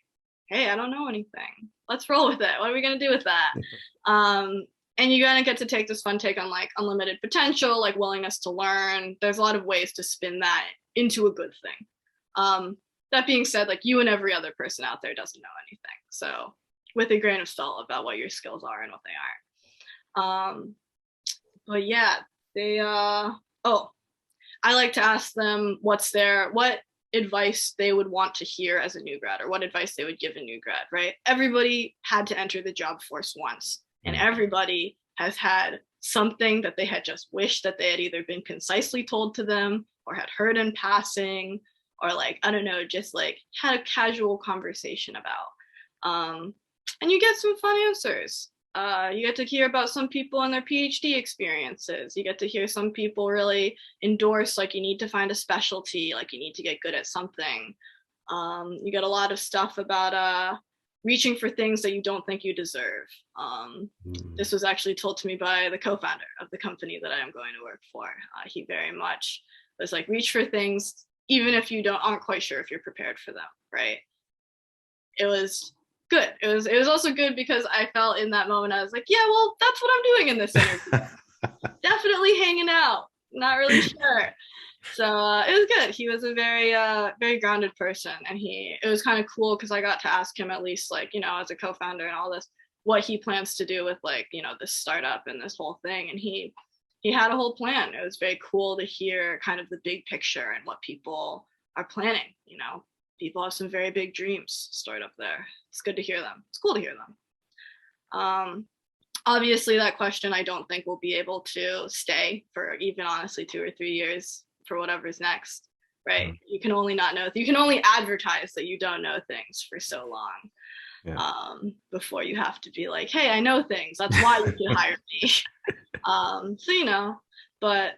hey, I don't know anything. Let's roll with it. What are we gonna do with that? And you're gonna get to take this fun take on like unlimited potential, like willingness to learn. There's a lot of ways to spin that into a good thing. That being said, like you and every other person out there doesn't know anything. So with a grain of salt about what your skills are and what they aren't. But yeah, they I like to ask them what advice they would want to hear as a new grad, or what advice they would give a new grad, right? Everybody had to enter the job force once, and everybody has had something that they had just wished that they had either been concisely told to them or had heard in passing, or like, I don't know, just like had a casual conversation about. And you get some fun answers. You get to hear about some people and their PhD experiences. You get to hear some people really endorse, like you need to find a specialty, like you need to get good at something. You get a lot of stuff about reaching for things that you don't think you deserve. This was actually told to me by the co-founder of the company that I am going to work for. He very much was like, reach for things, even if you aren't quite sure if you're prepared for them, right? It was good. It was also good because I felt in that moment, I was like, yeah, well, that's what I'm doing in this interview. Definitely hanging out. Not really sure. So it was good. He was a very grounded person, and it was kind of cool because I got to ask him, at least like, you know, as a co-founder and all this, what he plans to do with like, you know, this startup and this whole thing. And he had a whole plan. It was very cool to hear kind of the big picture and what people are planning. You know, people have some very big dreams stored up there. It's good to hear them. It's cool to hear them. Obviously, that question I don't think will be able to stay for even honestly 2 or 3 years for whatever's next, right? You can only not know. You can only advertise that you don't know things for so long. Yeah. before you have to be like, hey, I know things. That's why you should hire me. So, but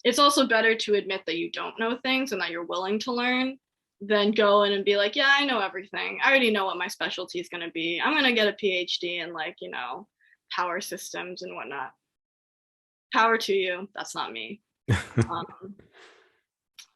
it's also better to admit that you don't know things and that you're willing to learn than go in and be like, yeah, I know everything. I already know what my specialty is going to be. I'm going to get a PhD in like, power systems and whatnot. Power to you. That's not me. Um,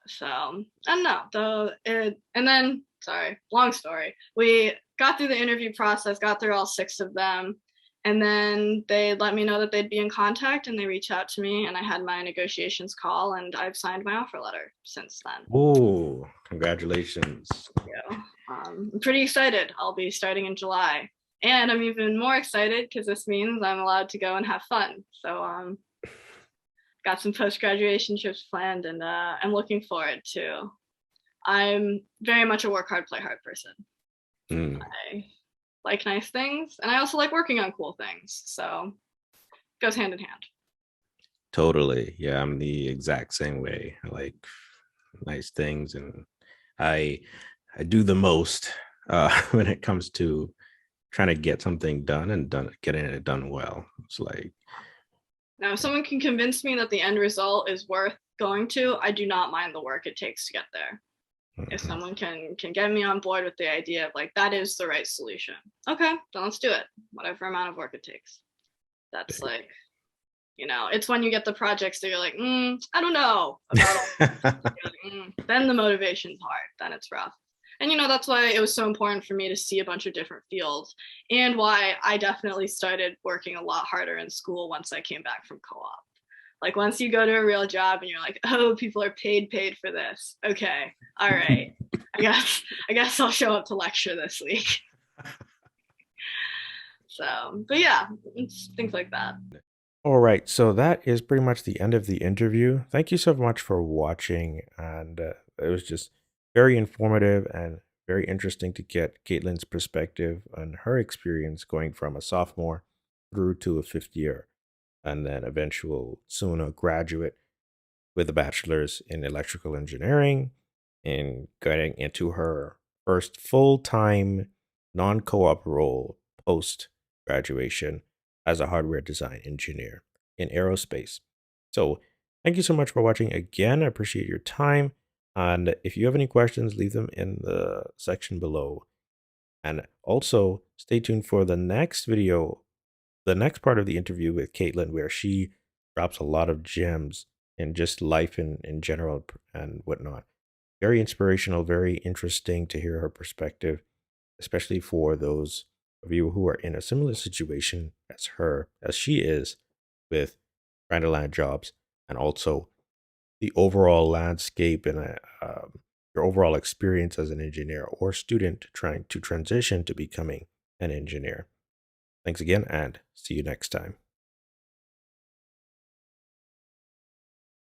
so I don't know. And then, sorry, long story. We got through the interview process, got through all 6 of them. And then they let me know that they'd be in contact and they reached out to me and I had my negotiations call and I've signed my offer letter since then. Oh, congratulations. Yeah. I'm pretty excited. I'll be starting in July. And I'm even more excited because this means I'm allowed to go and have fun. So got some post-graduation trips planned and I'm looking forward to. I'm very much a work hard, play hard person. Mm, I like nice things and I also like working on cool things. So it goes hand in hand. totally. Yeah, I'm the exact same way. I like nice things, and I I do the most when it comes to trying to get something done and getting it done well. It's like, Now, if someone can convince me that the end result is worth going to, I do not mind the work it takes to get there. If mhm, someone can get me on board with the idea of like that is the right solution, okay, then let's do it. Whatever amount of work it takes. That's like, it's when you get the projects that you're like, I don't know about all. Then the motivation's hard. Then it's rough. And that's why it was so important for me to see a bunch of different fields, and why I definitely started working a lot harder in school once I came back from co-op. Like once you go to a real job and you're like, oh, people are paid for this. Okay, all right. I guess I'll show up to lecture this week. So, but yeah, it's things like that. All right, so that is pretty much the end of the interview. Thank you so much for watching, and it was just very informative and very interesting to get Kaitlyn's perspective on her experience going from a sophomore through to a 5th year, and then eventual soon a graduate with a bachelor's in electrical engineering and getting into her first full-time non-co-op role post graduation as a hardware design engineer in aerospace. So thank you so much for watching again. I appreciate your time. And if you have any questions, leave them in the section below. And also stay tuned for the next video, the next part of the interview with Kaitlyn, where she drops a lot of gems in just life in general and whatnot. Very inspirational, very interesting to hear her perspective, especially for those of you who are in a similar situation as she is, with trying to land jobs, and also the overall landscape and your overall experience as an engineer or student trying to transition to becoming an engineer. Thanks again, and see you next time.